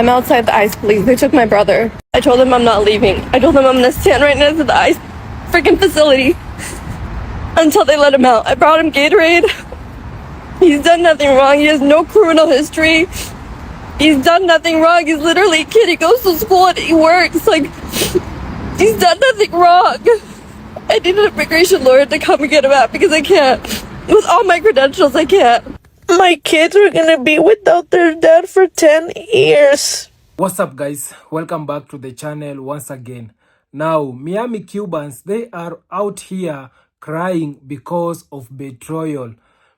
outside the ICE police. They took my brother. I told them I'm not leaving. I told them I'm gonna stand right next to the ICE freaking facility until they let him out. I brought him Gatorade. He's done nothing wrong. He has no criminal history. He's done nothing wrong. He's literally a kid. He goes to school and he works. Like, he's done nothing wrong. I need an immigration lawyer to come and get him out because I can't. With all my credentials, I can't. My kids were gonna be without their dad for 10 years. What's up, guys? Welcome back to the channel once again. Now, Miami Cubans, they are out here crying because of betrayal.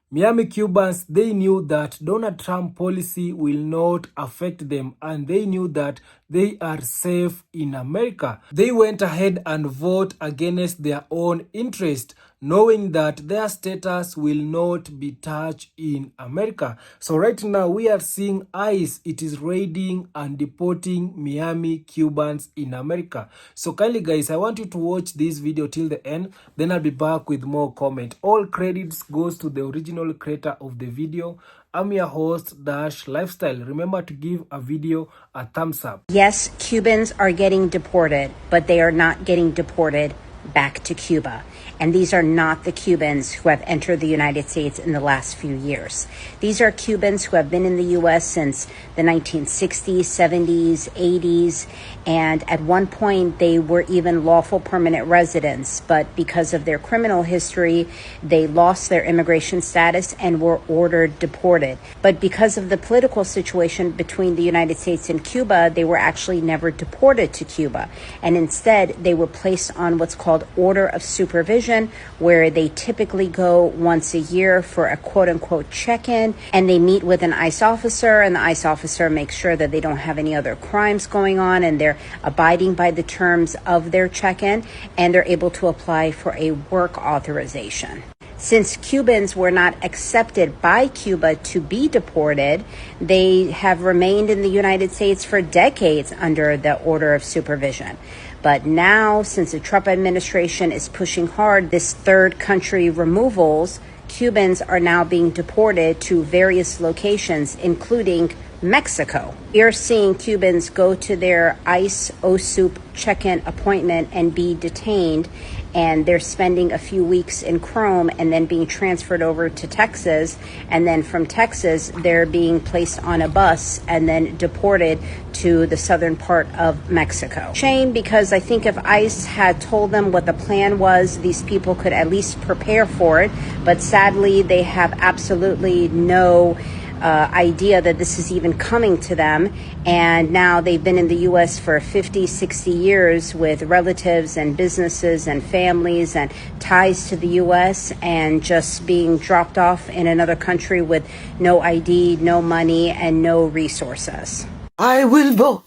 Miami Cubans, they knew that Donald Trump policy will not affect them, and they knew that they are safe in America. They went ahead and voted against their own interest, knowing that their status will not be touched in America. So right now we are seeing ICE, it is raiding and deporting Miami Cubans in America. So kindly guys, I want you to watch this video till the end, then I'll be back with more comment. All credits goes to the original creator of the video. I'm your host, Dash Lifestyle. Remember to give a video a thumbs up. Yes, Cubans are getting deported, but they are not getting deported back to Cuba. And these are not the Cubans who have entered the United States in the last few years. These are Cubans who have been in the U.S. since the 1960s, 70s, 80s, and at one point they were even lawful permanent residents, but because of their criminal history, they lost their immigration status and were ordered deported. But because of the political situation between the United States and Cuba, they were actually never deported to Cuba, and instead they were placed on what's called order of supervision, where they typically go once a year for a quote-unquote check-in, and they meet with an ICE officer, and the ICE officer makes sure that they don't have any other crimes going on, and they're abiding by the terms of their check-in, and they're able to apply for a work authorization. Since Cubans were not accepted by Cuba to be deported, they have remained in the United States for decades under the order of supervision. But now, since the Trump administration is pushing hard this third country removals, Cubans are now being deported to various locations, including Mexico. You're seeing Cubans go to their ICE OSUP check-in appointment and be detained, and they're spending a few weeks in Chrome and then being transferred over to Texas, and then from Texas they're being placed on a bus and then deported to the southern part of Mexico. Shame, because I think if ICE had told them what the plan was, these people could at least prepare for it, but sadly they have absolutely no idea that this is even coming to them, and now they've been in the U.S. for 50, 60 years with relatives and businesses and families and ties to the U.S., and just being dropped off in another country with no ID, no money, and no resources. I will vote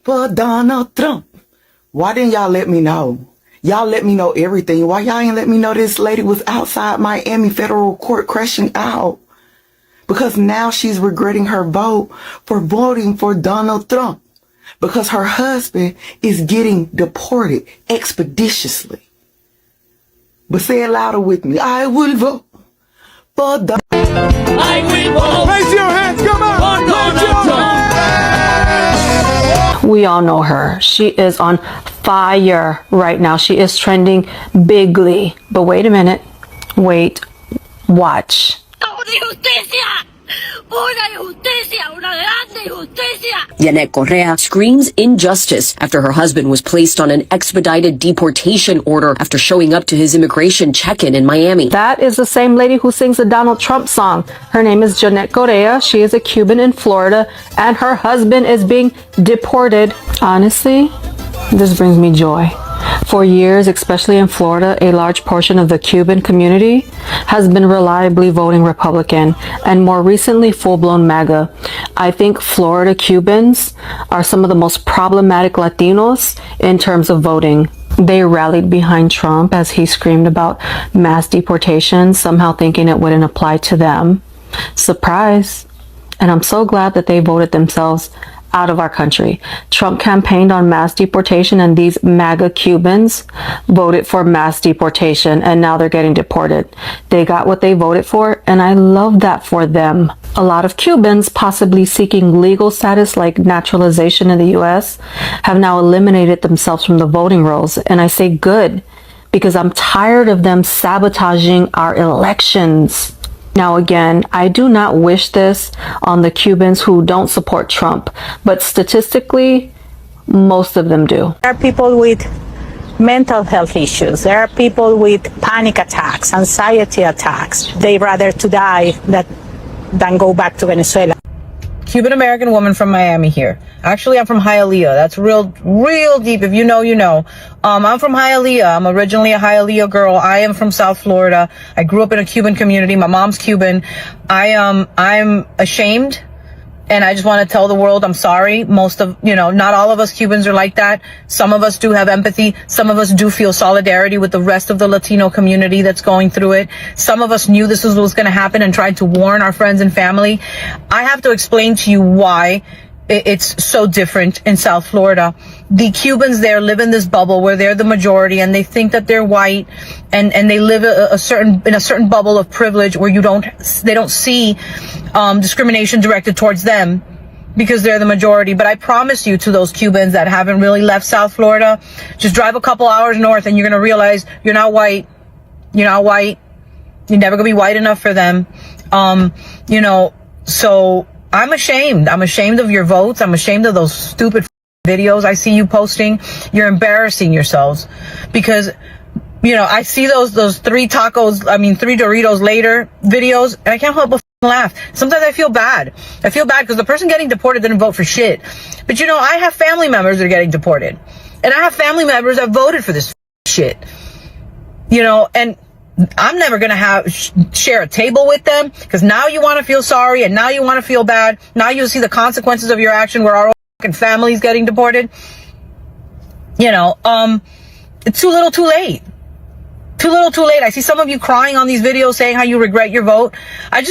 for Donald Trump. Why didn't y'all let me know? Y'all let me know everything. Why y'all ain't let me know this lady was outside Miami federal court crashing out? Because now she's regretting her vote for voting for Donald Trump, because her husband is getting deported expeditiously. But say it louder with me. I will vote for Donald Trump. I will vote. Raise your hands. Come on. Raise your hands. We all know her. She is on fire right now. She is trending bigly. But wait a minute. Wait. Watch. Janet Correa screams injustice after her husband was placed on an expedited deportation order after showing up to his immigration check-in in Miami. That is the same lady who sings the Donald Trump song. Her name is Janet Correa. She is a Cuban in Florida, and her husband is being deported. Honestly, this brings me joy. For years, especially in Florida, a large portion of the Cuban community has been reliably voting Republican, and more recently full-blown MAGA. I think Florida Cubans are some of the most problematic Latinos in terms of voting. They rallied behind Trump as he screamed about mass deportation, somehow thinking it wouldn't apply to them. Surprise! And I'm so glad that they voted themselves out of our country. Trump campaigned on mass deportation, and these MAGA Cubans voted for mass deportation, and now they're getting deported. They got what they voted for, and I love that for them. A lot of Cubans, possibly seeking legal status like naturalization in the US, have now eliminated themselves from the voting rolls, and I say good, because I'm tired of them sabotaging our elections. Now again, I do not wish this on the Cubans who don't support Trump, but statistically, most of them do. There are people with mental health issues. There are people with panic attacks, anxiety attacks. They rather to die than go back to Venezuela. Cuban American woman from Miami here. Actually, I'm from Hialeah. That's real deep. If you know, you know. I'm from Hialeah. I'm originally a Hialeah girl. I am from South Florida. I grew up in a Cuban community. My mom's Cuban. I'm ashamed. And I just want to tell the world I'm sorry. Not all of us Cubans are like that. Some of us do have empathy. Some of us do feel solidarity with the rest of the Latino community that's going through it. Some of us knew this was what was going to happen and tried to warn our friends and family. I have to explain to you why it's so different in South Florida. The Cubans there live in this bubble where they're the majority, and they think that they're white, and they live in a certain bubble of privilege where they don't see discrimination directed towards them because they're the majority. But I promise you, to those Cubans that haven't really left South Florida, just drive a couple hours north and you're going to realize you're not white. You're not white. You're never going to be white enough for them. So I'm ashamed. I'm ashamed of your votes. I'm ashamed of those stupid videos I see you posting. You're embarrassing yourselves because, I see those three Doritos later videos, and I can't help but laugh. Sometimes I feel bad. I feel bad because the person getting deported didn't vote for shit. But I have family members that are getting deported, and I have family members that voted for this shit. And I'm never going to share a table with them because now you want to feel sorry and now you want to feel bad. Now you'll see the consequences of your action where our own fucking family's getting deported. It's too little too late. Too little too late. I see some of you crying on these videos saying how you regret your vote. I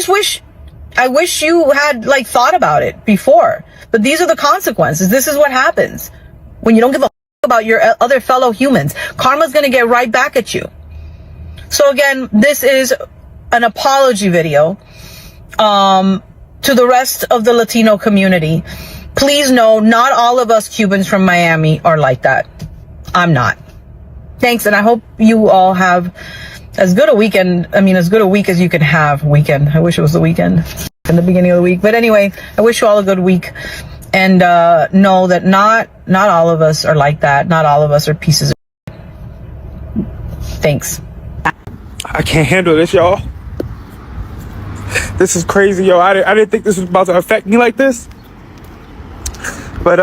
wish you had thought about it before. But these are the consequences. This is what happens when you don't give a fuck about your other fellow humans. Karma's going to get right back at you. So again, this is an apology video to the rest of the Latino community. Please know, not all of us Cubans from Miami are like that. I'm not. Thanks, and I hope you all have as good a weekend. As good a week as you can have. Weekend. I wish it was the weekend in the beginning of the week. But anyway, I wish you all a good week. And know that not all of us are like that. Not all of us are pieces of Thanks. I can't handle this, y'all. This is crazy, yo. I didn't think this was about to affect me like this. But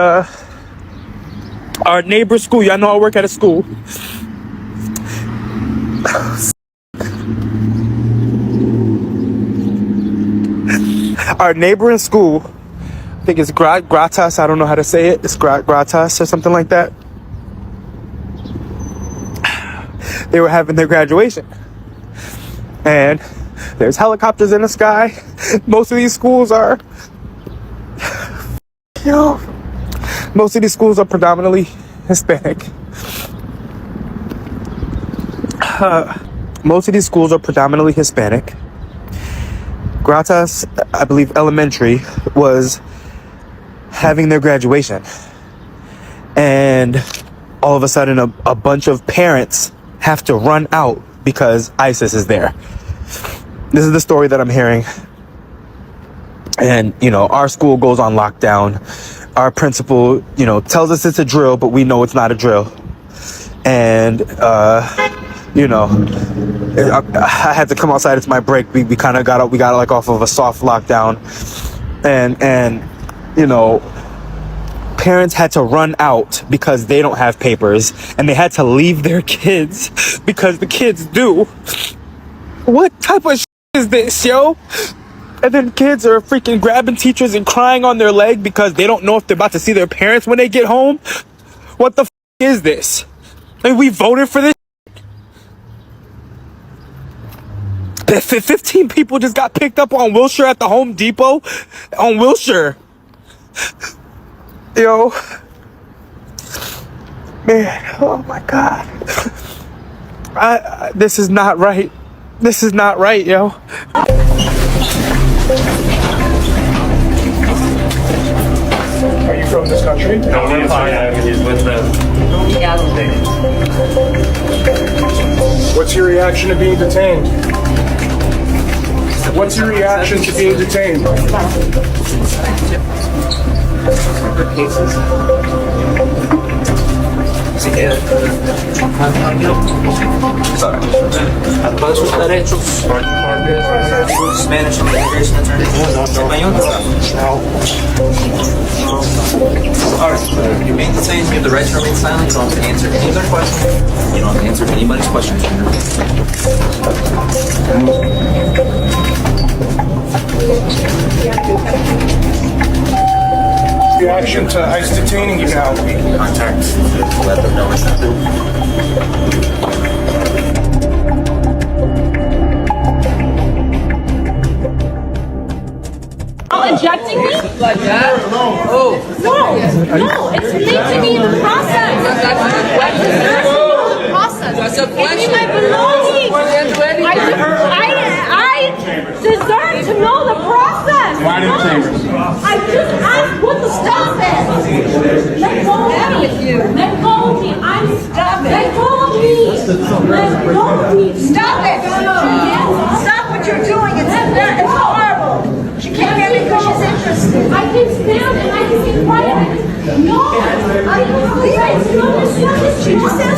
our neighbor's school, y'all know I work at a school. Our neighboring school, I think it's Gratas, I don't know how to say it. It's Gratas or something like that. They were having their graduation. And there's helicopters in the sky. Most of these schools are predominantly Hispanic. Most of these schools are predominantly Hispanic. Gratas, I believe elementary, was having their graduation. And all of a sudden a bunch of parents have to run out because ISIS is there. This is the story that I'm hearing. And, our school goes on lockdown. Our principal, tells us it's a drill, but we know it's not a drill. And, I had to come outside. It's my break. We kind of got off of a soft lockdown. And parents had to run out because they don't have papers, and they had to leave their kids because the kids do. What type of shit is this, yo? And then kids are freaking grabbing teachers and crying on their leg because they don't know if they're about to see their parents when they get home. What the is this? And we voted for this. 15 people just got picked up on Wilshire at the Home Depot. On Wilshire. Yo. Man, oh my God. This is not right. This is not right, yo. Are you from this country? No, I'm with them. What's your reaction to being detained? What's your reaction to being detained? ¿Cuáles son sus derechos? Spanish immigration attorney. Español? Alright, you being detained, you have the right to remain silent. You don't have to answer any of their questions. You don't have to answer anybody's questions. Reaction to ICE detaining you now? Contact. Let them know what's happening. Injecting me? Like that? Oh. No, it's making me the process. That's a question. Give me my belongings. I deserve to know the process. Why did you change? I just asked what the stuff is. Let go of me. Let go of me. I'm stuck. Let go of me. Let go of me. Stop it. Stop what you're doing. It's horrible. She can't hear me because she's interested. I can stand and I can be quiet. No, I don't believe you understand this. She just said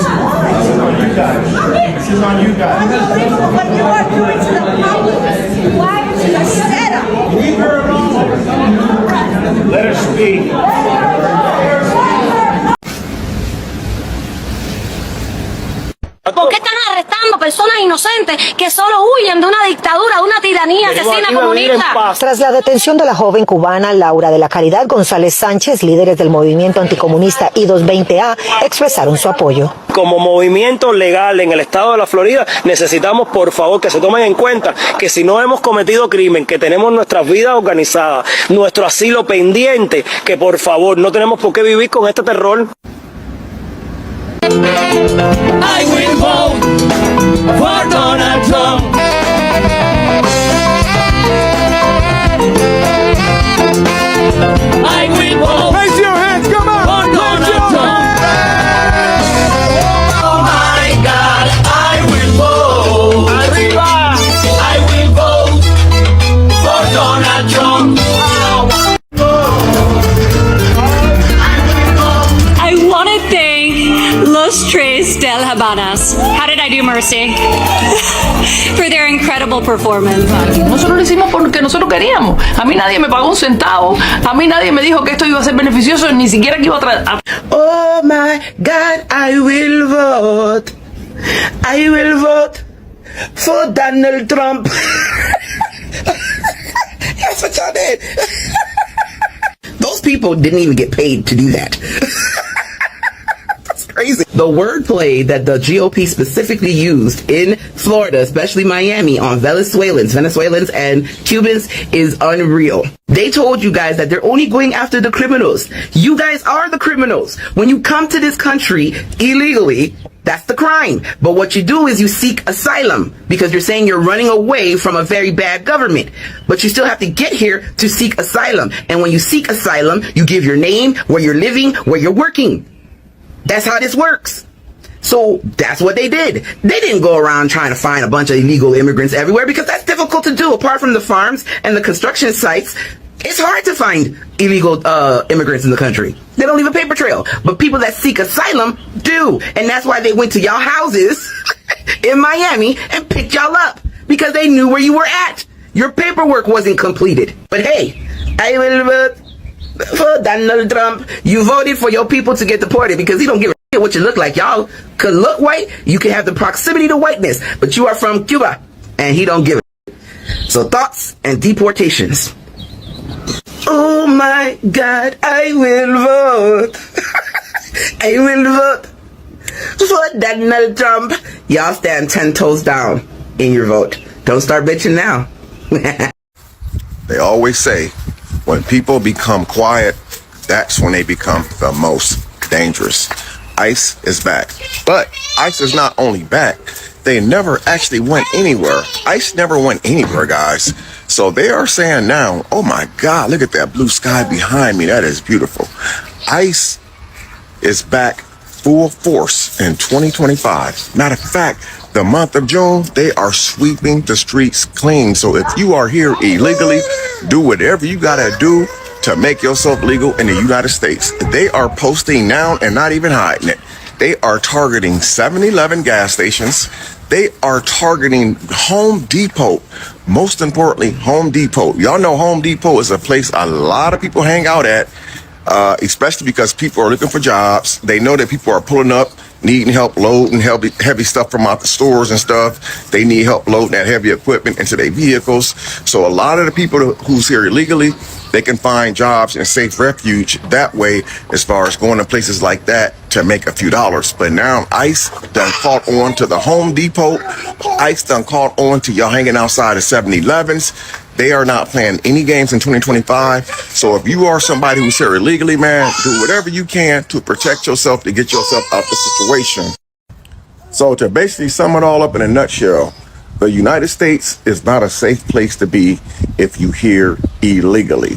This is on you guys. This is on you guys. Unbelievable what you are doing to the public. Why is it a setup? Leave her alone. Let her speak. ¿Por qué están arrestando personas inocentes que solo huyen de una dictadura, de una tiranía asesina comunista? Tras la detención de la joven cubana Laura de la Caridad González Sánchez, líderes del movimiento anticomunista I-220A expresaron su apoyo. Como movimiento legal en el estado de la Florida, necesitamos por favor que se tomen en cuenta que si no hemos cometido crimen, que tenemos nuestras vidas organizadas, nuestro asilo pendiente, que por favor no tenemos por qué vivir con este terror. I will vote for Donald Trump. I will vote. Raise your hands, come on. For Donald Trump. Oh my God, I will vote. Arriba. I will vote for Donald Trump. I want to thank Los Tres del Habanas. How did I do, Mercy? For their incredible performance. Nosotros lo hicimos porque nosotros queríamos. A mí nadie me pagó un centavo. A mí nadie me dijo que esto iba a ser beneficioso, ni siquiera que iba a Oh my God, I will vote. I will vote for Donald Trump. That's what y'all did. Those people didn't even get paid to do that. Crazy. The wordplay that the GOP specifically used in Florida, especially Miami, on Venezuelans and Cubans is unreal. They told you guys that they're only going after the criminals. You guys are the criminals. When you come to this country illegally, that's the crime. But what you do is you seek asylum because you're saying you're running away from a very bad government. But you still have to get here to seek asylum. And when you seek asylum, you give your name, where you're living, where you're working. That's how this works. So that's what they did. They didn't go around trying to find a bunch of illegal immigrants everywhere because that's difficult to do. Apart from the farms and the construction sites, it's hard to find illegal immigrants in the country. They don't leave a paper trail. But people that seek asylum do. And that's why they went to y'all houses in Miami and picked y'all up because they knew where you were at. Your paperwork wasn't completed. But hey, I will vote for Donald Trump. You voted for your people to get deported because he don't give a shit what you look like. Y'all could look white, you can have the proximity to whiteness, but you are from Cuba and he don't give a shit. So thoughts and deportations. Oh my God, I will vote. I will vote for Donald Trump. Y'all stand 10 toes down in your vote. Don't start bitching now. They always say, when people become quiet, that's when they become the most dangerous. ICE is back. But ICE is not only back, they never actually went anywhere. ICE never went anywhere, guys. So they are saying now, oh my God, look at that blue sky behind me. That is beautiful. ICE is back full force in 2025. Matter of fact, the month of June, they are sweeping the streets clean. So if you are here illegally, do whatever you gotta do to make yourself legal in the United States. They are posting now and not even hiding it. They are targeting 7-Eleven gas stations. They are targeting Home Depot. Most importantly, Home Depot. Y'all know Home Depot is a place a lot of people hang out at, especially because people are looking for jobs. They know that people are pulling up, needing help loading heavy stuff from out the stores and stuff. They need help loading that heavy equipment into their vehicles. So a lot of the people who's here illegally, they can find jobs and safe refuge that way, as far as going to places like that to make a few dollars. But now ICE done caught on to the Home Depot. ICE done caught on to y'all hanging outside of 7-Elevens. They are not playing any games in 2025. So if you are somebody who's here illegally, man, do whatever you can to protect yourself, to get yourself out the situation. So to basically sum it all up in a nutshell, the United States is not a safe place to be if you here illegally.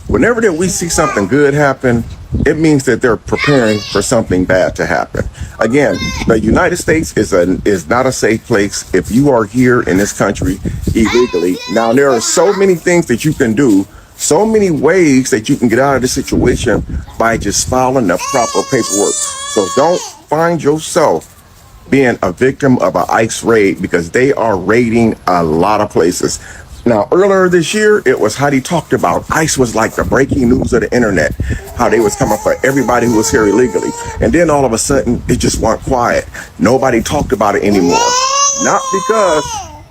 Whenever that we see something good happen, it means that they're preparing for something bad to happen. Again, the United States is not a safe place if you are here in this country illegally. Now, there are so many things that you can do, so many ways that you can get out of this situation by just filing the proper paperwork. So don't find yourself being a victim of an ICE raid, because they are raiding a lot of places. Now, earlier this year, it was how they talked about ICE was like the breaking news of the internet, how they was coming for everybody who was here illegally. And then all of a sudden, it just went quiet. Nobody talked about it anymore. Not because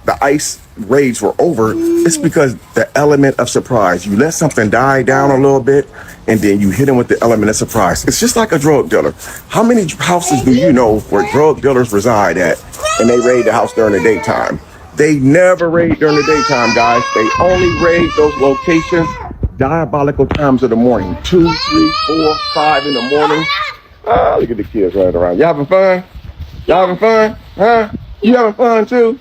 the ICE raids were over, it's because the element of surprise. You let something die down a little bit, and then you hit them with the element of surprise. It's just like a drug dealer. How many houses do you know where drug dealers reside at, and they raid the house during the daytime? They never raid during the daytime, guys. They only raid those locations diabolical times of the morning. 2, 3, 4, 5 in the morning. Look at the kids running around. Y'all having fun? Y'all having fun? Huh? You having fun too?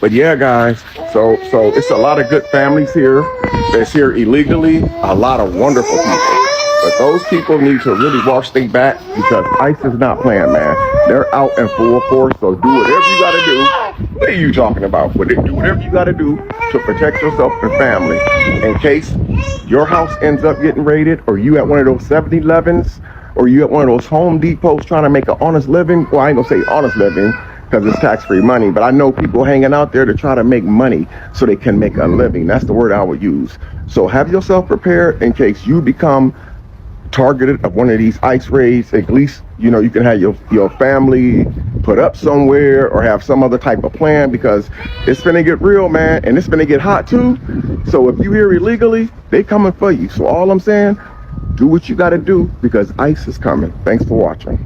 But yeah, guys, so it's a lot of good families here that's here illegally, a lot of wonderful people. But those people need to really watch their back, because ICE is not playing, man. They're out in full force, so do whatever you gotta do. What are you talking about? Do whatever you gotta do to protect yourself and family. In case your house ends up getting raided, or you at one of those 7-Elevens, or you at one of those Home Depots trying to make an honest living. Well, I ain't gonna say honest living, because it's tax-free money, but I know people hanging out there to try to make money so they can make a living. That's the word I would use. So have yourself prepared in case you become targeted of one of these ICE raids. At least, you know, you can have your family put up somewhere, or have some other type of plan, because it's gonna get real, man, and it's gonna get hot too. So if you here illegally, they coming for you. So all I'm saying, do what you gotta do, because ICE is coming. Thanks for watching.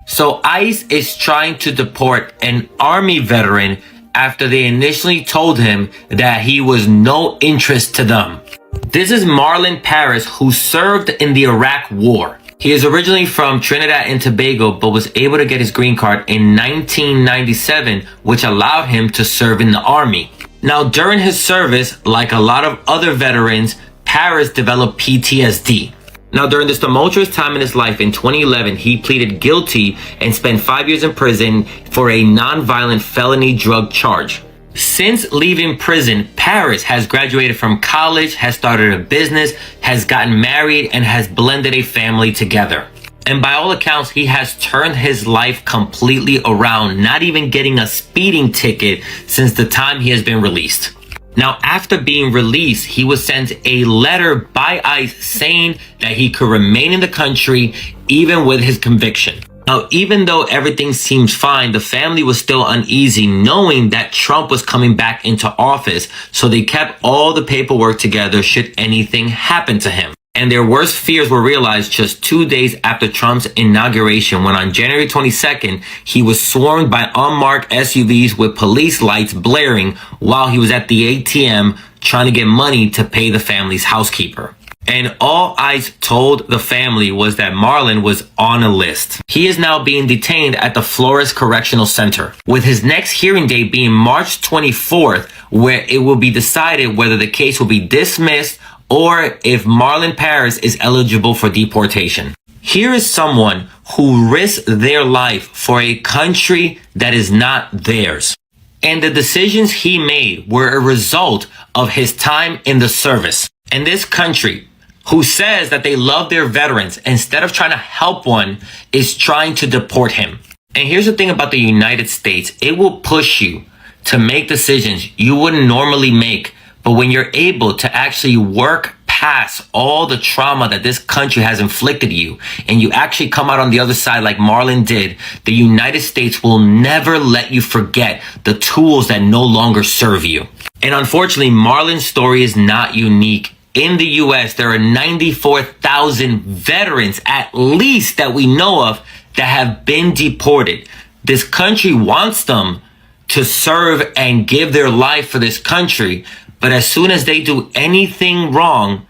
So ICE is trying to deport an Army veteran after they initially told him that he was no interest to them. This is Marlon Paris, who served in the Iraq War. He is originally from Trinidad and Tobago, but was able to get his green card in 1997, which allowed him to serve in the Army. Now, during his service, like a lot of other veterans, Paris developed PTSD. Now, during this tumultuous time in his life in 2011, he pleaded guilty and spent 5 years in prison for a non-violent felony drug charge. Since leaving prison, Paris has graduated from college, has started a business, has gotten married, and has blended a family together. And by all accounts, he has turned his life completely around, not even getting a speeding ticket since the time he has been released. Now, after being released, he was sent a letter by ICE saying that he could remain in the country even with his conviction. Now, even though everything seems fine, the family was still uneasy knowing that Trump was coming back into office, so they kept all the paperwork together should anything happen to him. And their worst fears were realized just 2 days after Trump's inauguration, when on January 22nd, he was swarmed by unmarked SUVs with police lights blaring while he was at the ATM trying to get money to pay the family's housekeeper. And all ICE told the family was that Marlon was on a list. He is now being detained at the Flores Correctional Center, with his next hearing date being March 24th, where it will be decided whether the case will be dismissed or if Marlon Paris is eligible for deportation. Here is someone who risked their life for a country that is not theirs. And the decisions he made were a result of his time in the service. And this country, who says that they love their veterans, instead of trying to help one, is trying to deport him. And here's the thing about the United States. It will push you to make decisions you wouldn't normally make. But when you're able to actually work past all the trauma that this country has inflicted you, and you actually come out on the other side like Marlon did, the United States will never let you forget the tools that no longer serve you. And unfortunately, Marlon's story is not unique. In the US, there are 94,000 veterans, at least that we know of, that have been deported. This country wants them to serve and give their life for this country, but as soon as they do anything wrong,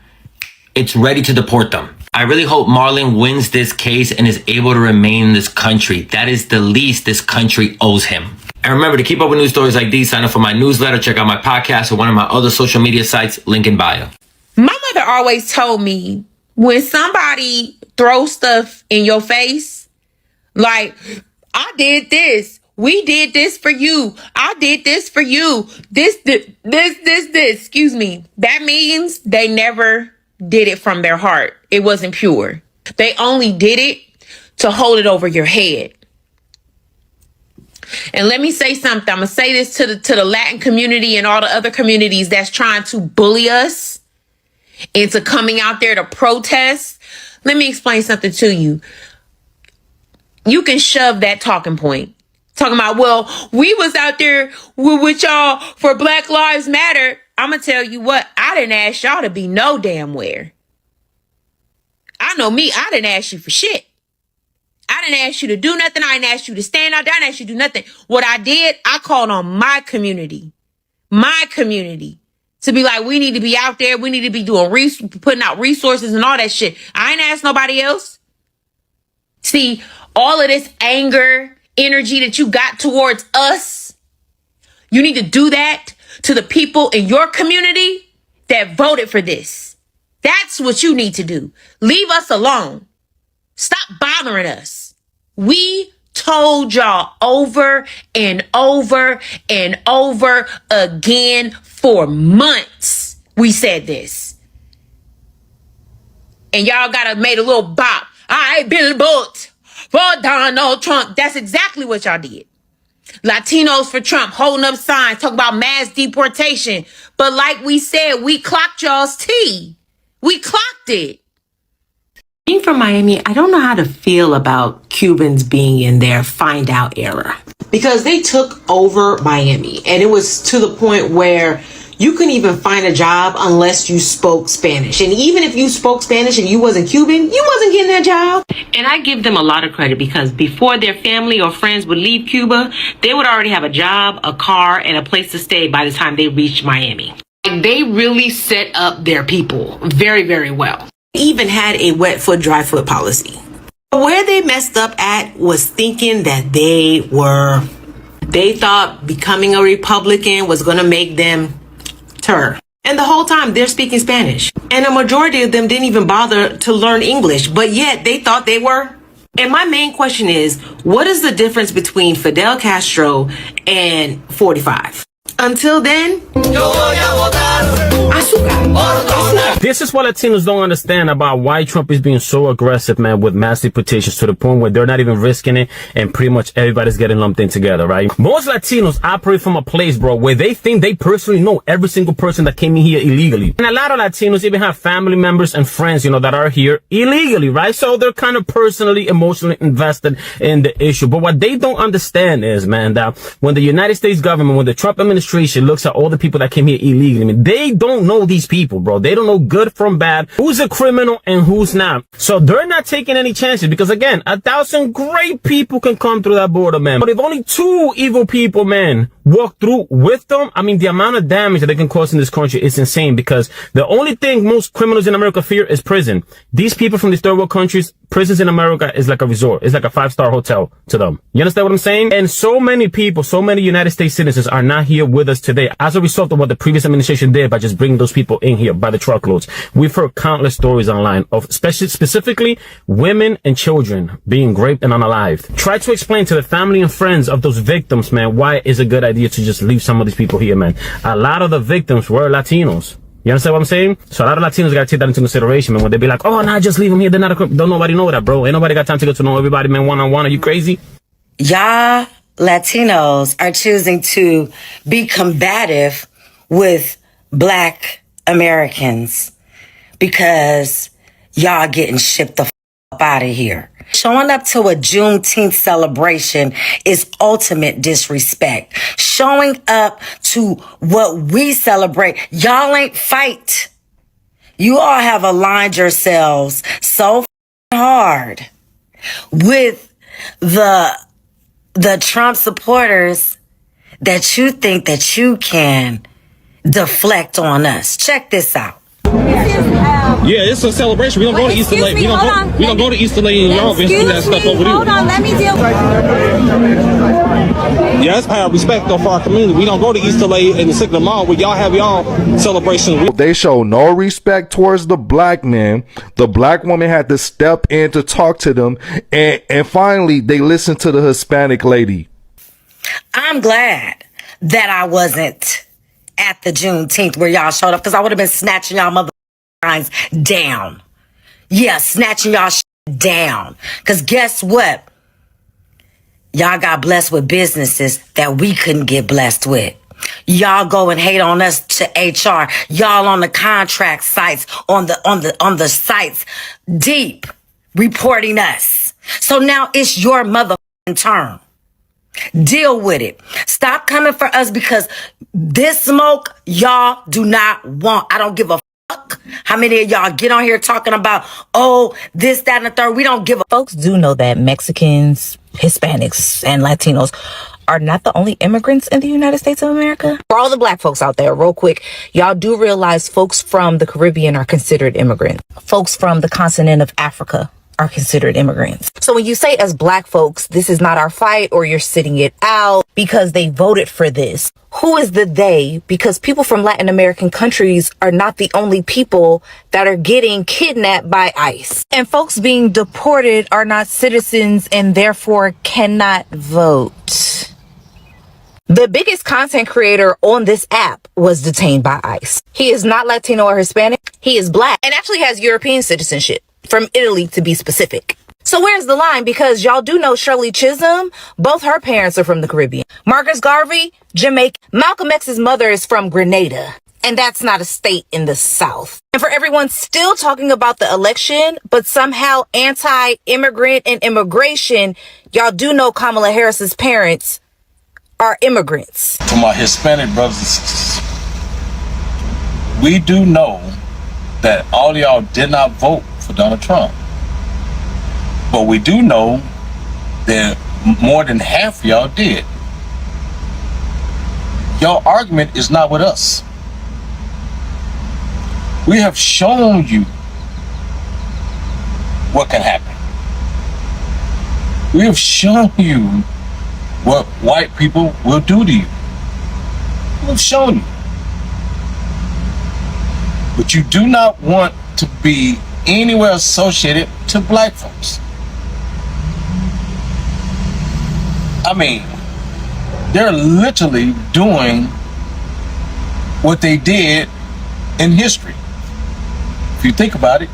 it's ready to deport them. I really hope Marlon wins this case and is able to remain in this country. That is the least this country owes him. And remember, to keep up with news stories like these, sign up for my newsletter, check out my podcast or one of my other social media sites, link in bio. My mother always told me, when somebody throws stuff in your face, like, I did this, we did this for you, I did this for you, this, excuse me, that means they never did it from their heart. It wasn't pure. They only did it to hold it over your head. And let me say something. I'm going to say this to the Latin community and all the other communities that's trying to bully us into coming out there to protest. Let me explain something to you. You can shove that talking point. Talking about, well, we was out there with y'all for Black Lives Matter. I'm going to tell you what, I didn't ask y'all to be no damn where. I know me, I didn't ask you for shit. I didn't ask you to do nothing. I didn't ask you to stand out there. I didn't ask you to do nothing. What I did, I called on my community to be like, we need to be out there. We need to be doing putting out resources and all that shit. I ain't asked nobody else. See, all of this anger, energy that you got towards us, you need to do that to the people in your community that voted for this. That's what you need to do. Leave us alone. Stop bothering us. We told y'all over and over and over again for months. We said this. And y'all got to made a little bop. I billboard for Donald Trump. That's exactly what y'all did. Latinos for Trump, holding up signs, talk about mass deportation. But like we said, we clocked y'all's tea. We clocked it. Being from Miami, I don't know how to feel about Cubans being in their find out era. Because they took over Miami, and it was to the point where you couldn't even find a job unless you spoke Spanish. And even if you spoke Spanish and you wasn't Cuban, you wasn't getting that job. And I give them a lot of credit because before their family or friends would leave Cuba, they would already have a job, a car, and a place to stay by the time they reached Miami. Like, they really set up their people very, very well. Even had a wet foot, dry foot policy. But where they messed up at was thinking that they thought becoming a Republican was going to make them turn. And the whole time they're speaking Spanish. And a majority of them didn't even bother to learn English, but yet they thought they were. And my main question is, what is the difference between Fidel Castro and 45? Until then, this is what Latinos don't understand about why Trump is being so aggressive, man, with mass deportations to the point where they're not even risking it and pretty much everybody's getting lumped in together, right? Most Latinos operate from a place, bro, where they think they personally know every single person that came in here illegally. And a lot of Latinos even have family members and friends, you know, that are here illegally, right? So they're kind of personally, emotionally invested in the issue. But what they don't understand is, man, that when the United States government, when the Trump administration looks at all the people that came here illegally, I mean, they don't know these people, bro. They don't know good from bad, who's a criminal and who's not. So they're not taking any chances because, again, 1,000 great people can come through that border, man. But if only 2 evil people, man, walk through with them, I mean, the amount of damage that they can cause in this country is insane, because the only thing most criminals in America fear is prison. These people from these third world countries, prisons in America is like a resort. It's like a 5-star hotel to them. You understand what I'm saying? And so many people, so many United States citizens are not here with us today as a result of what the previous administration did by just bringing those people in here by the truckloads. We've heard countless stories online of specifically women and children being raped and unalived. Try to explain to the family and friends of those victims, man, why it's a good idea to just leave some of these people here, man. A lot of the victims were Latinos. You understand what I'm saying? So a lot of Latinos gotta take that into consideration, man. When they be like, oh, nah, just leave them here. They're not don't nobody know that, bro. Ain't nobody got time to get to know everybody, man, one-on-one. Are you crazy? Y'all Latinos are choosing to be combative with Black Americans because y'all getting shipped the up out of here. Showing up to a Juneteenth celebration is ultimate disrespect. Showing up to what we celebrate, y'all ain't fight. You all have aligned yourselves so hard with the Trump supporters that you think that you can deflect on us. Check this out. Yeah, it's a celebration. We don't go to Easter Lake. We don't go to Easter Lake in Europe and do that stuff over there. Hold on, let me deal with it. Yeah, that's how I respect for our community. We don't go to Easter Lake and the Signal Mall where y'all have y'all celebrations. They show no respect towards the black man. The black woman had to step in to talk to them, and finally they listened to the Hispanic lady. I'm glad that I wasn't at the Juneteenth where y'all showed up, because I would have been snatching y'all mother down. Yeah, snatching y'all down. Because guess what? Y'all got blessed with businesses that we couldn't get blessed with. Y'all go and hate on us to HR. Y'all on the contract sites, on the sites deep reporting us. So now it's your motherfucking turn. Deal with it. Stop coming for us, because this smoke y'all do not want. I don't give a fuck how many of y'all get on here talking about, oh, this, that, and the third. We don't give a. Folks do know that Mexicans, Hispanics, and Latinos are not the only immigrants in the United States of America. For all the black folks out there, real quick, y'all do realize folks from the Caribbean are considered immigrants. Folks from the continent of Africa are considered immigrants. So when you say as black folks, this is not our fight, or you're sitting it out because they voted for this, who is the they? Because people from Latin American countries are not the only people that are getting kidnapped by ICE. And folks being deported are not citizens and therefore cannot vote. The biggest content creator on this app was detained by ICE. He is not Latino or Hispanic. He is black and actually has European citizenship, from Italy to be specific. So where's the line? Because y'all do know Shirley Chisholm, both her parents are from the Caribbean. Marcus Garvey, Jamaica. Malcolm X's mother is from Grenada, and that's not a state in the South. And for everyone still talking about the election, but somehow anti-immigrant and immigration, y'all do know Kamala Harris's parents are immigrants. To my Hispanic brothers and sisters, we do know that all y'all did not vote for Donald Trump. But we do know that more than half of y'all did. Your argument is not with us. We have shown you what can happen. We have shown you what white people will do to you. We've shown you. But you do not want to be anywhere associated to black folks. I mean, they're literally doing what they did in history. If you think about it,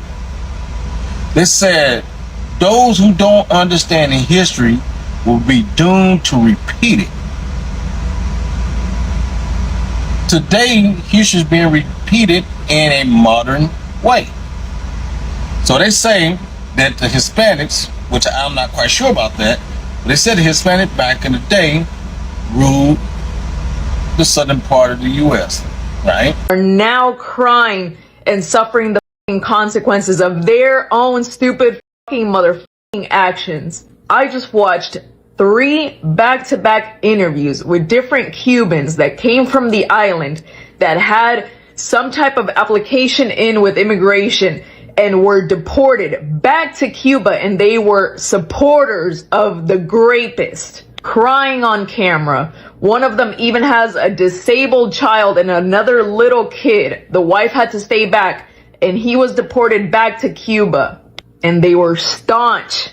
they said those who don't understand history will be doomed to repeat it. Today, history is being repeated in a modern way. So they say that the Hispanics, which I'm not quite sure about that, but they said the Hispanic back in the day ruled the southern part of the U.S., right? Are now crying and suffering the consequences of their own stupid motherfucking actions. I just watched 3 back-to-back interviews with different Cubans that came from the island that had some type of application in with immigration and were deported back to Cuba, and they were supporters of the rapist, crying on camera. One of them even has a disabled child and another little kid. The wife had to stay back, and he was deported back to Cuba. And they were staunch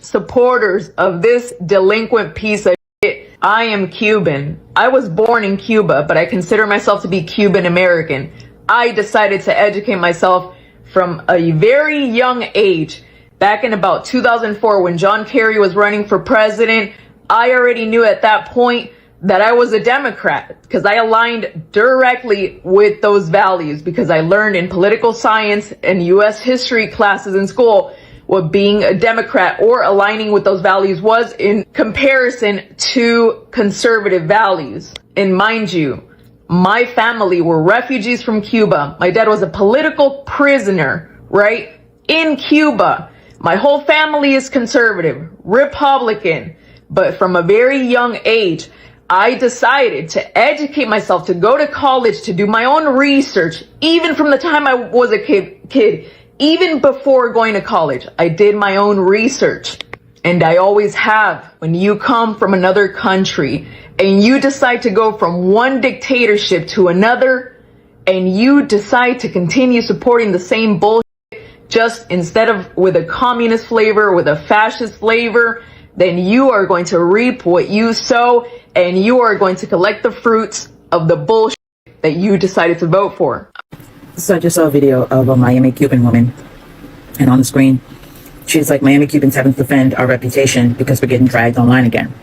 supporters of this delinquent piece of shit. I am Cuban. I was born in Cuba, but I consider myself to be Cuban American. I decided to educate myself from a very young age. Back in about 2004, when John Kerry was running for president, I already knew at that point that I was a Democrat because I aligned directly with those values, because I learned in political science and U.S. history classes in school what being a Democrat or aligning with those values was in comparison to conservative values. And mind you, my family were refugees from Cuba. My dad was a political prisoner, right, in Cuba. My whole family is conservative, Republican, but from a very young age, I decided to educate myself, to go to college, to do my own research. Even from the time I was a kid, even before going to college, I did my own research. And I always have. When you come from another country and you decide to go from one dictatorship to another, and you decide to continue supporting the same bullshit, just instead of with a communist flavor, with a fascist flavor, then you are going to reap what you sow, and you are going to collect the fruits of the bullshit that you decided to vote for. So I just saw a video of a Miami Cuban woman, and on the screen, she's like, Miami Cubans haven't defend our reputation because we're getting dragged online again.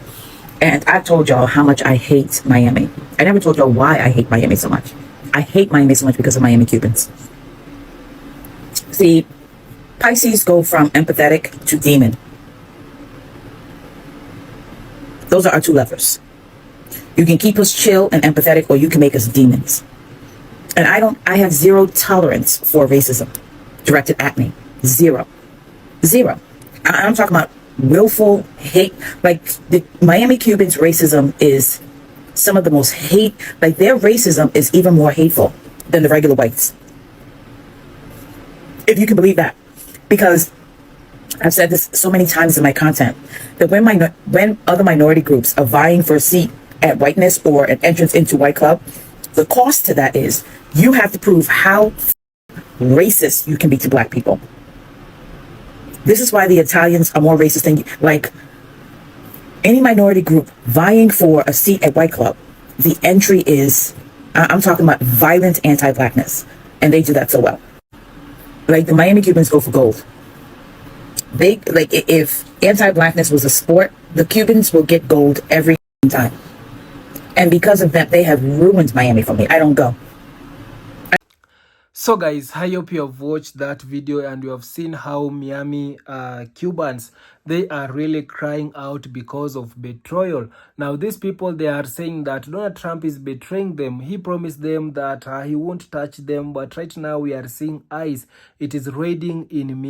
And I told y'all how much I hate Miami. I never told y'all why I hate Miami so much. I hate Miami so much because of Miami Cubans. See, Pisces go from empathetic to demon. Those are our two levers. You can keep us chill and empathetic, or you can make us demons. And I have zero tolerance for racism directed at me. Zero. I'm talking about willful hate. Like, the Miami Cubans' racism is some of the most hate. Like, their racism is even more hateful than the regular whites, if you can believe that. Because I've said this so many times in my content, that when other minority groups are vying for a seat at whiteness or an entrance into white club, the cost to that is you have to prove how racist you can be to black people. This is why the Italians are more racist than you. Like, any minority group vying for a seat at white club, the entry is, I'm talking about violent anti-blackness, and they do that so well. Like, the Miami Cubans go for gold. They, like, if anti-blackness was a sport, the Cubans will get gold every time. And because of that, they have ruined Miami for me. I don't go. So guys, I hope you have watched that video and you have seen how Miami Cubans, they are really crying out because of betrayal. Now these people, they are saying that Donald Trump is betraying them. He promised them that he won't touch them, but right now we are seeing ICE. It is raiding in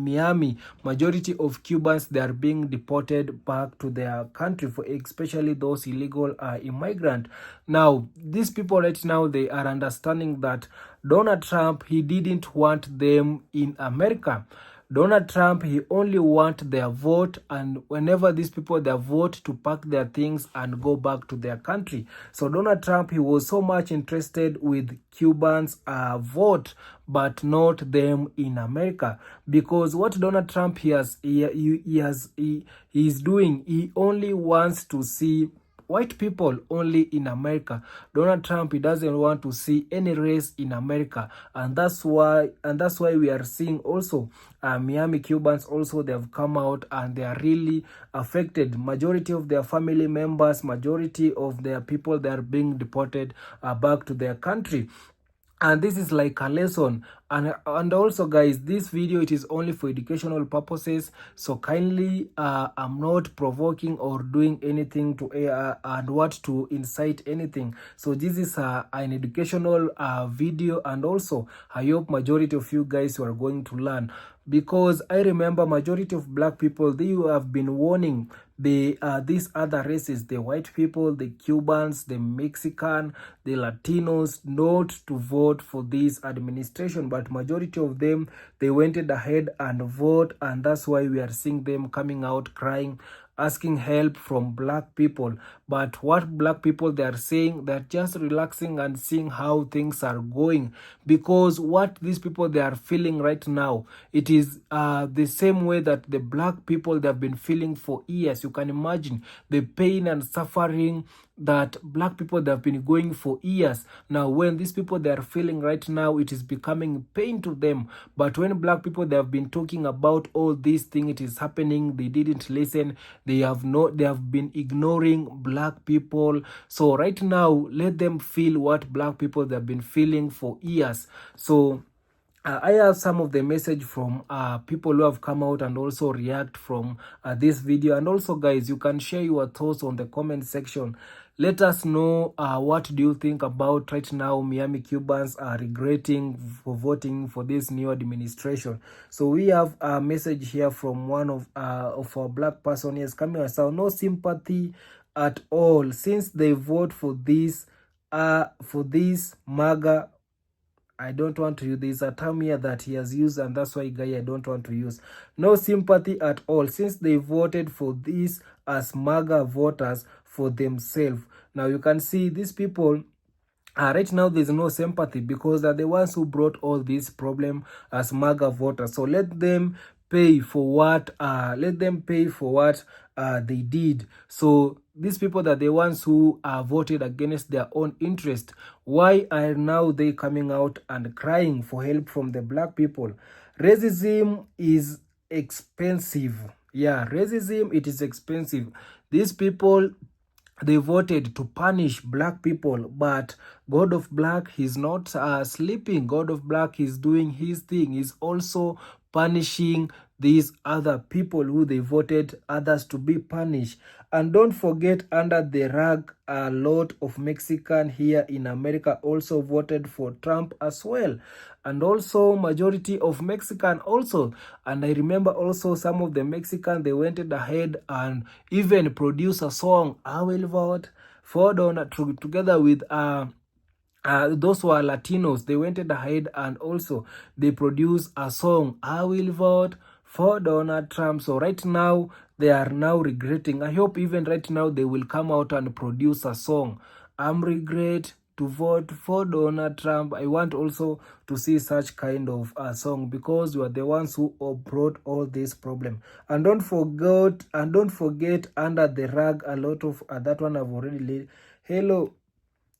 Miami. Majority of Cubans, they are being deported back to their country, for especially those illegal immigrants. Now these people right now, they are understanding that Donald Trump, he didn't want them in America. Donald Trump, he only want their vote, and whenever these people, their vote to pack their things and go back to their country. So Donald Trump, he was so much interested with Cubans' vote, but not them in America. Because what Donald Trump is doing, he only wants to see white people only in America. Donald Trump, he doesn't want to see any race in America, and that's why we are seeing also Miami Cubans also, they have come out and they are really affected. Majority of their family members, majority of their people, they are being deported back to their country. And this is like a lesson. And also guys, this video, it is only for educational purposes, so kindly I'm not provoking or doing anything to and what to incite anything. So this is an educational video, and also I hope majority of you guys are going to learn. because I remember majority of black people, they have been warning these other races, the white people, the Cubans, the Mexican, the Latinos, not to vote for this administration, but majority of them, they went ahead and vote, and that's why we are seeing them coming out crying, asking help from black people. But what black people, they are saying, they're just relaxing and seeing how things are going, because what these people, they are feeling right now, it is the same way that the black people, they have been feeling for years. You can imagine the pain and suffering that black people, they have been going for years. Now when these people, they are feeling right now, it is becoming pain to them. But when black people, they have been talking about all these things, it is happening, they didn't listen. They have been ignoring black people. So right now, let them feel what black people, they have been feeling for years. So I have some of the message from people who have come out and also react from this video. And also, guys, you can share your thoughts on the comment section. Let us know what do you think about right now Miami Cubans are regretting for voting for this new administration. So we have a message here from one of our black person. Yes, coming as no sympathy at all since they vote for this MAGA. I don't want to use this a term here that he has used, and that's why, guy, I don't want to use. No sympathy at all since they voted for this as MAGA voters for themselves. Now you can see these people, right now there's no sympathy because they're the ones who brought all this problem as MAGA voters. So let them pay for what they did. So these people are the ones who voted against their own interest. Why are now they coming out and crying for help from the black people? Racism is expensive. Yeah, racism, it is expensive. These people, they voted to punish black people, but God of Black, he's not sleeping. God of Black is doing his thing. He's also punishing these other people who they voted others to be punished. And don't forget, under the rug, a lot of Mexican here in America also voted for Trump as well. And also majority of Mexican also. And I remember also some of the Mexican, they went ahead and even produced a song, I will vote for Donald, together with those who are Latinos. They went ahead and also they produced a song, I will vote for Donald Trump. So right now, they are now regretting. I hope even right now they will come out and produce a song, I'm regret to vote for Donald Trump. I want also to see such kind of song, because you are the ones who brought all this problem. And don't forget under the rug, a lot of that one I've already laid. Hello.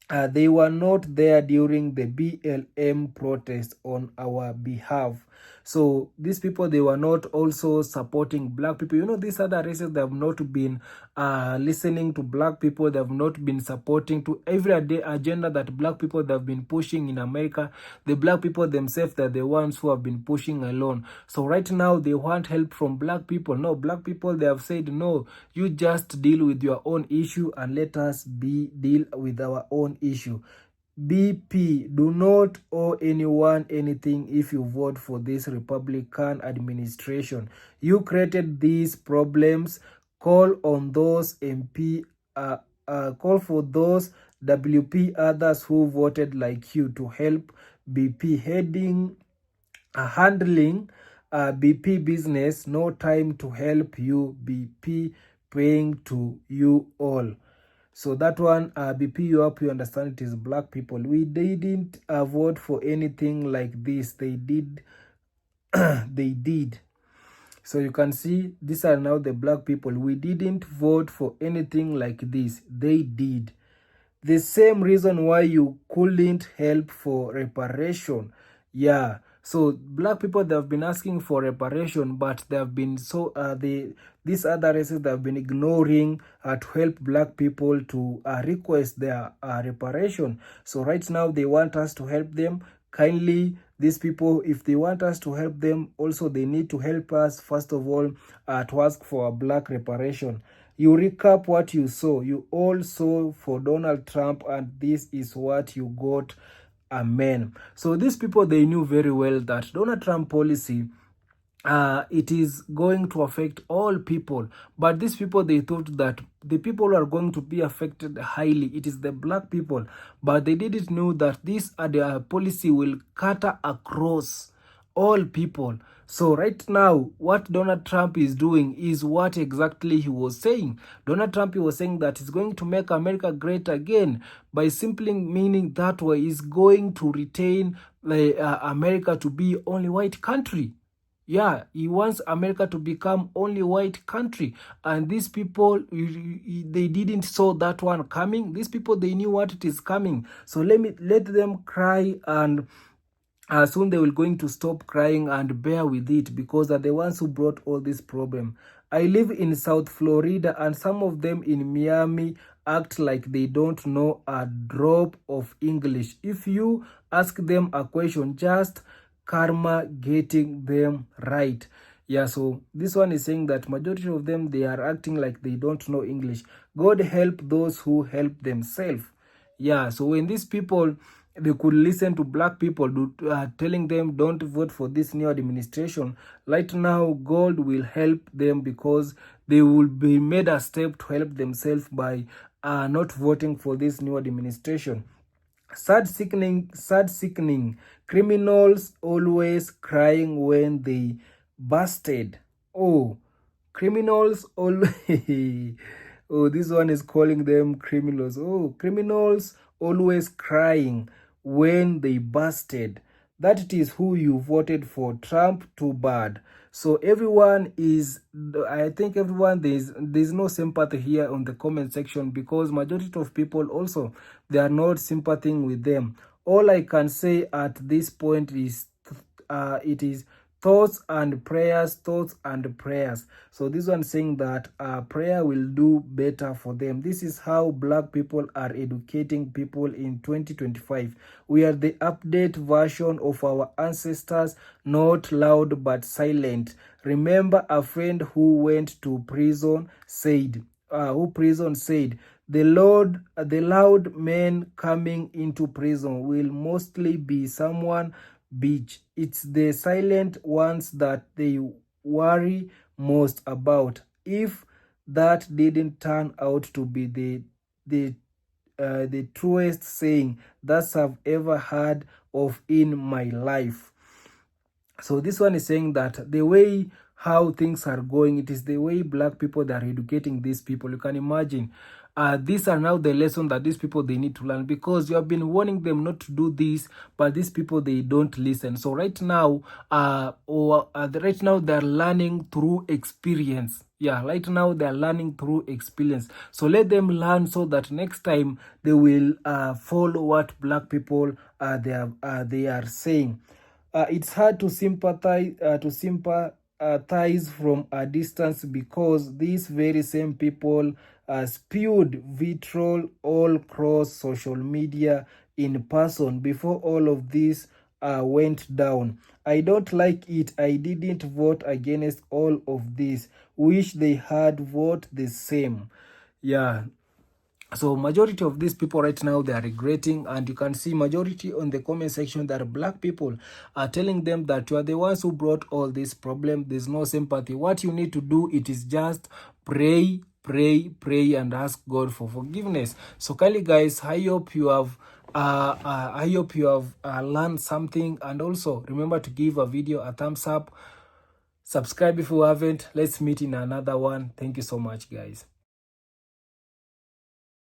They were not there during the BLM protest on our behalf. So these people, they were not also supporting black people. You know, these other races, they have not been listening to black people. They have not been supporting to everyday agenda that black people, they have been pushing in America. The black people themselves, they're the ones who have been pushing alone. So right now, they want help from black people. No, black people, they have said, no, you just deal with your own issue and let us deal with our own issue. BP, do not owe anyone anything if you vote for this Republican administration. You created these problems. Call on those call for those WP others who voted like you to help BP handling BP business. No time to help you. BP praying to you all. So that one, BP, you hope you understand, it is black people. We didn't vote for anything like this. They did. They did. So you can see, these are now the black people. We didn't vote for anything like this. They did. The same reason why you couldn't help for reparation. Yeah. So black people, they have been asking for reparation, but they have been these other races, they have been ignoring to help black people to request their reparation. So right now, they want us to help them. Kindly, these people, if they want us to help them, also they need to help us, first of all, to ask for a black reparation. You recap what you saw. You all saw for Donald Trump, and this is what you got. Amen. So these people, they knew very well that Donald Trump policy, it is going to affect all people. But these people, they thought that the people who are going to be affected highly, it is the black people, but they didn't know that this policy will cut across all people. So right now, what Donald Trump is doing is what exactly he was saying. Donald Trump, he was saying that he's going to make America great again by simply meaning that way is going to retain America to be only white country. Yeah, he wants America to become only white country. And these people, they didn't saw that one coming. These people, they knew what it is coming. So let them cry, and soon they will going to stop crying and bear with it, because they're the ones who brought all this problem. I live in South Florida, and some of them in Miami act like they don't know a drop of English. If you ask them a question, just karma getting them right. Yeah, so this one is saying that majority of them, they are acting like they don't know English. God help those who help themselves. Yeah, so when these people, they could listen to black people telling them don't vote for this new administration, right now God will help them, because they will be made a step to help themselves by not voting for this new administration. Sad sickening. Criminals always crying when they busted. Oh, criminals always. Oh, this one is calling them criminals. Oh, criminals always crying when they busted. That it is who you voted for. Trump, too bad. So everyone is, I think everyone, there's no sympathy here on the comment section, because majority of people also, they are not sympathizing with them. All I can say at this point is it is thoughts and prayers. So this one saying that prayer will do better for them. This is how black people are educating people in 2025. We are the update version of our ancestors, not loud but silent. Remember a friend who went to prison said, the loud men coming into prison will mostly be someone bitch. It's the silent ones that they worry most about. If that didn't turn out to be the truest saying that I've ever heard of in my life. So this one is saying that the way how things are going, it is the way black people that are educating these people. You can imagine. These are now the lesson that these people, they need to learn, because you have been warning them not to do this, but these people, they don't listen. So right now, right now they're learning through experience. Yeah, right now they're learning through experience. So let them learn, so that next time they will follow what black people they are saying. It's hard to sympathize from a distance, because these very same people spewed vitriol all across social media in person before all of this went down. I don't like it. I didn't vote against all of this. Wish they had voted the same. Yeah. So majority of these people right now, they are regretting, and you can see majority on the comment section that black people are telling them that you are the ones who brought all this problem. There's no sympathy. What you need to do, it is just pray and ask God for forgiveness. So kindly guys, I hope you have learned something, and also remember to give a video a thumbs up, subscribe if you haven't. Let's meet in another one. Thank you so much guys.